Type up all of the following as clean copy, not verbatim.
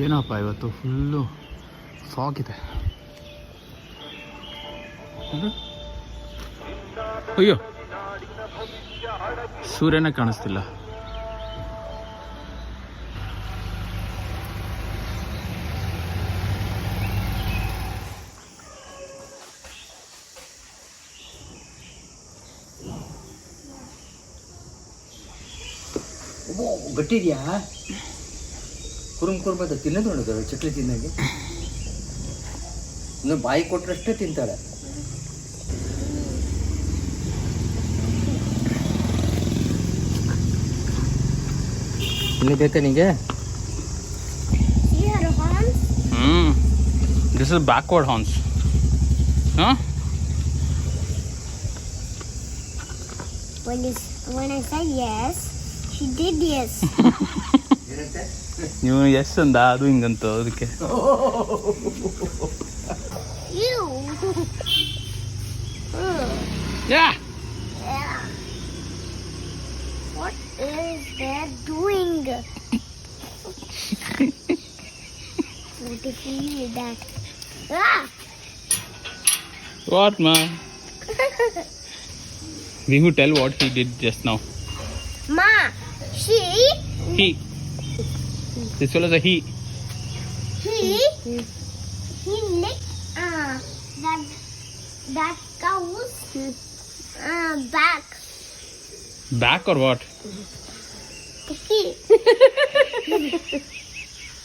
ಏನಪ್ಪ ಇವತ್ತು full fog ಇದೆ. ಅಯ್ಯೋ ಸೂರ್ಯನೇ ಕಾಣಿಸ್ತಿಲ್ಲ. ಗಟ್ಟಿದ್ಯಾ? ಕುರುಂಬದ ತಿನ್ನೋದು ನೋಡೋದು ಚಕ್ಲಿ ತಿನ್ನಾಗೆ. ಇನ್ನು ಬಾಯಿ ಕೊಟ್ಟರಷ್ಟೇ ತಿಂತಾಳೆ. ಇನ್ನು ಬೇಕಾ ನಿಂಗೆ? This is backward horns. Huh? When I said yes, she did yes. ನೀವು ಎಸ್ ಅಂದ ಅದು ಹಿಂಗಂತ ಅದಕ್ಕೆ. You. Yeah. What is that doing? Beautifully that. Ah! What man? We who tell what he did just now. Ma, she. He. This one is a he. He licked that cow's back. Back or what? He.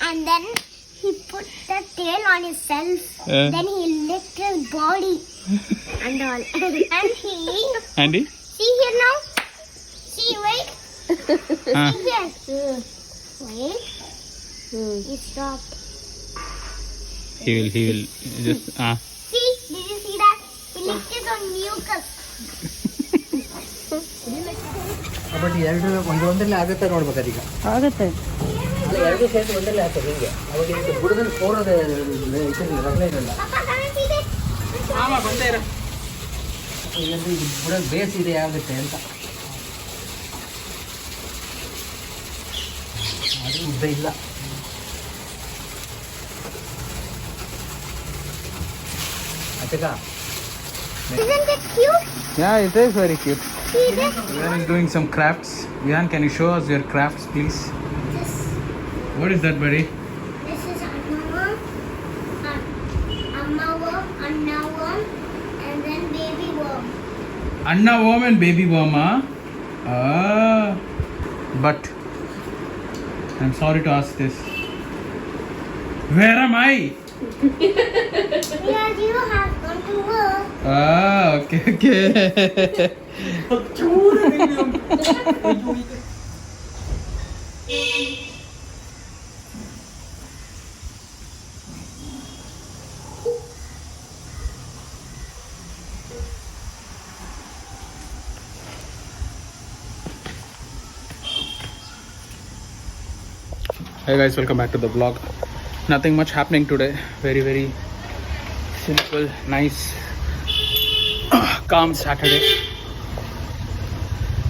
And then he put the tail on himself. Then he licked his body and all. And he. Andy? See here now. See, wait. See here. Wait. He stopped. He will just See, did you see that? He licked his own mucus. But ಎರಡು ಒಂದರಲ್ಲೇ ಆಗುತ್ತೆ ನೋಡ್ಬೇಕು ಅದೀಗ. ಆಗುತ್ತೆ. ಅಲ್ಲ ಎರಡು ಸೇರಿ ಒಂದರಲ್ಲೇ ಆಗ್ತದೆ ಹಿಂಗೆ. ಅವಾಗ ಇದಕ್ಕೆ ಬುಡದಲ್ಲಿ ಕೋರೋದು ರಗಳೆ ಇರಲ್ಲ. ಇದು ಬುಡ ಬೇಸ್ ಇದೆ ಆಗುತ್ತೆ ಅಂತ. ಅದು ಉದ್ದ ಇಲ್ಲ. ಅಚ್ಚಕ. Isn't it cute? Yeah, it is very cute. See this? Vihan is doing some crafts. Vihan, can you show us your crafts, please? This. What is that, buddy? This is Amma worm, Anna worm, and then baby worm. Anna worm and baby worm, huh? But I'm sorry to ask this. Where am I? Because you have gone to work. Okay. Hey guys, welcome back to the vlog. Nothing much happening today. Very simple, nice, calm Saturday.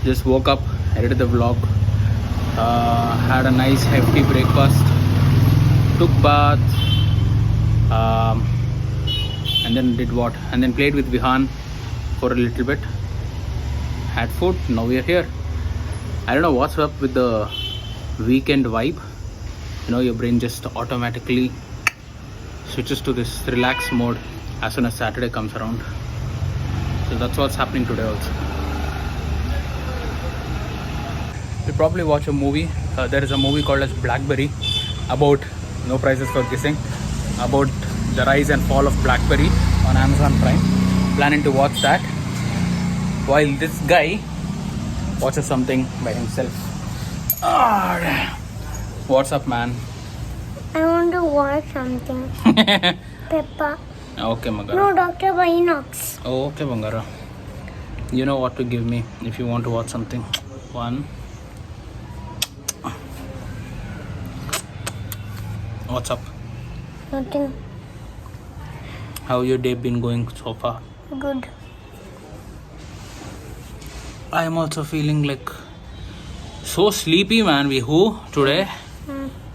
Just woke up, edited the vlog, had a nice hefty breakfast, took bath, and then did what? And then played with Vihan for a little bit. Had food. Now we are here. I don't know what's up with the weekend vibe. You know, your brain just automatically switches to this relax mode as soon as Saturday comes around. So that's what's happening today also. We'll probably watch a movie. There is a movie called as Blackberry about, no prizes for guessing, about the rise and fall of Blackberry on Amazon Prime. Planning to watch that while this guy watches something by himself. What's up, man? I want to watch something. Peppa. Okay, Magara. No, Dr. Binox. Okay, Bangara. You know what to give me if you want to watch something. One. What's up? Nothing. How your day been going so far? Good. I am also feeling like so sleepy, man. We who today?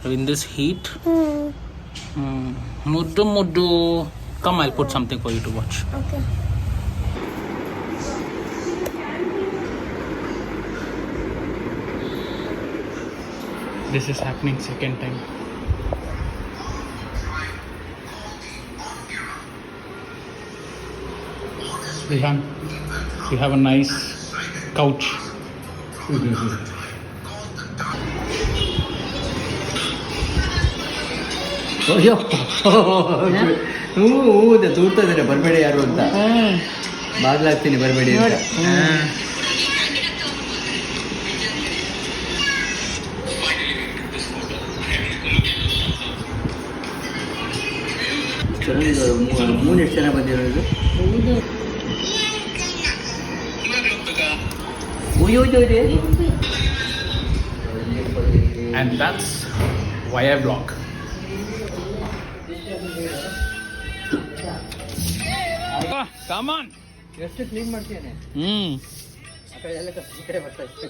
in this heat. Muddu muddu. Come, I'll put something for you to watch. Okay. This is happening second time. Rihan, you have a nice couch. ಅಯ್ಯೋ ತೂರ್ತಾ ಇದ್ದಾರೆ ಬರಬೇಡಿ ಯಾರು ಅಂತ ಬಾಗ್ಲಾಗ್ತೀನಿ ಬರಬೇಡಿ ಅಂತ. ಮೂರು ಎಷ್ಟು ಜನ ಬಂದಿರೋದು? And that's why I vlog. Come on. ಎಷ್ಟು ಕ್ಲೀನ್ ಮಾಡ್ತೀಯಾನೆ? ಆ ಕಡೆ ಎಲ್ಲ ಈ ಕಡೆ ಬರ್ತಾ ಇತ್ತು.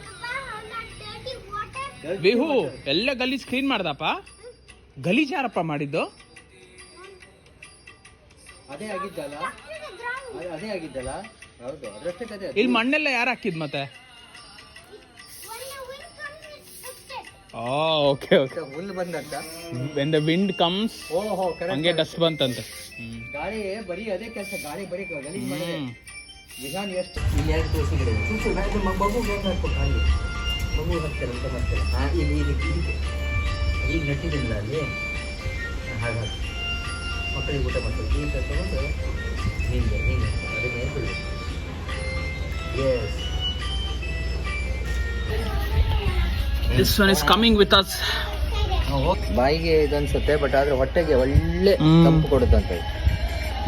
ಬೇಹು ಎಲ್ಲ ಗಲೀಜ್ ಕ್ಲೀನ್ ಮಾಡ್ದಪ್ಪ. ಗಲೀಜ್ ಯಾರಪ್ಪ ಮಾಡಿದ್ದು? ಅದೇ ಆಗಿದ್ದಲ್ಲ, ಅದೇ ಆಗಿದ್ದಲ್ಲ. ಹೌದು, ಅದರಷ್ಟೇ ಕತೆ. ಇಲ್ಲಿ ಮಣ್ಣೆಲ್ಲ ಯಾರು ಹಾಕಿದ್ ಮತ್ತೆ? Okay okay. ಹುಲ್ಲು ಬಂದಂತ. When the wind comes, ಓಹೋ ಹಂಗೆ ಡಸ್ಟ್ ಬಂತಂತೆ. ಗಾಳಿ ಬರೀ ಅದೇ ಕೆಲಸ, ಗಾಳಿ ಬರೀ ಗಲೀಜ್ ಮಾಡಿದೆ. ವಿಧಾನ ಎಷ್ಟು ಇಲ್ಲಿ ಎರಡು ತೋರಿಸಿ ಗಿಡ ಮಗು ಹೆಂಗೆ ಹಾಕ್ಬೇಕು ಅಲ್ಲಿ ಮಗು ಹಾಕ್ತಾರೆ ಅಂತ ಮಾಡ್ತಾರೆ. ಇಲ್ಲಿ ಇದಕ್ಕೆ ಈಗ ನೆಟ್ಟಿದ್ದಿಲ್ಲ ಅಲ್ಲಿ ಹಾಗೆ ಮಕ್ಕಳಿಗೆ ಊಟ ಮಾಡ್ತಾರೆ. ಈ ಥರ ತಗೊಂಡು ಹಿಂಗೆ ಹಿಂಗೆ ಅದನ್ನ ಹೇಳ್ಕೊಳ್ಬೇಕು. Yes, This one is coming with us. ಬಾಯಿಗೆ ಇದನ್ಸುತ್ತೆ, ಬಟ್ ಆದ್ರೆ ಹೊಟ್ಟೆಗೆ ಒಳ್ಳೆ ತಂಪು ಕೊಡುತ್ತಂತ.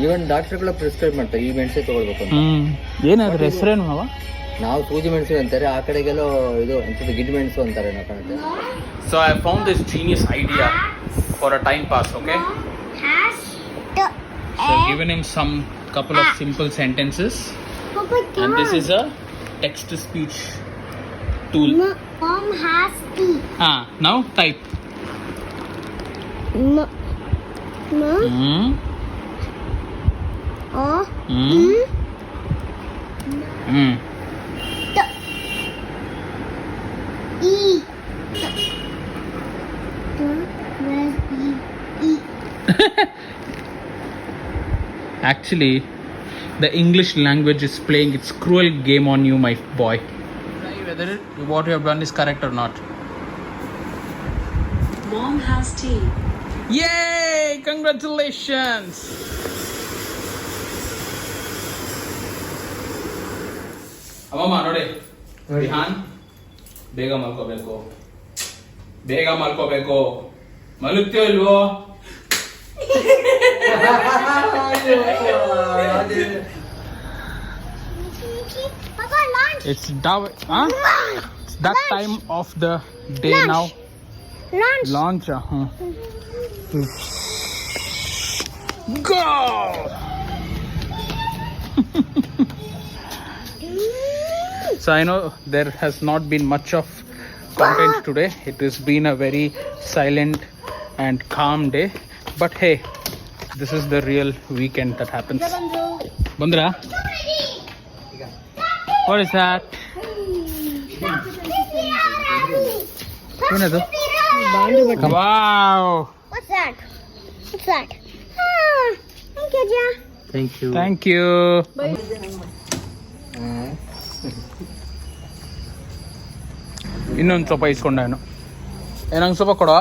ಈವನ್ ಡಾಕ್ಟರ್ಗಳ ಪ್ರಿಸ್ಕ್ರೈಬ್ ಮಾಡ್ತಾರೆ ಈ ಮೆಣಸೆ ತಗೊಳ್ಬೇಕು ಅಂತ. ಏನಾದ್ರೆ ಹೆಸರೇನು ಮಾವ? ನಾವು ಸೂಜಿ ಮೆಣಸು ಅಂತಾರೆ, ಆ ಕಡೆಗೆಲ್ಲೋ ಇದು ಎಂಥದ್ದು ಗಿಡ್ ಮೆಣಸು ಅಂತಾರೆ ನಾವು ಕಾಣುತ್ತೆ. So I found this genius idea for a time pass, okay? So given him some couple of simple sentences, and this is a text to speech tool. Mom has tea. Now type. No. No. Oh. E. Actually, the English language is playing its cruel game on you, my boy. Whether what you have done is correct or not. Mom has tea. Yay! Congratulations! ಅಮ್ಮಮ್ಮ ನೋಡಿ, ವಿಹಾನ್ ಬೇಗ ಮಲ್ಕೋಬೇಕು, ಬೇಗ ಮಲ್ಕೋಬೇಕು. ಮಲಗ್ತೀಯೋ ಇಲ್ವೋ? Papa, lunch. It's that time of the day Lunch. now. Lunch. Go! So I know there has not been much of content today. It has been a very silent and calm day. But hey, this is the real weekend that happens. Bandra? What is that? ಏನದು? Wow! What's that? What's that? Thank you, Ja. Thank you. Thank you. ಇನ್ನೊಂದು ಸ್ವಲ್ಪ ಇಸ್ಕೊಂಡ ಏನಂಗೆ ಸ್ವಲ್ಪ ಕೊಡೋ.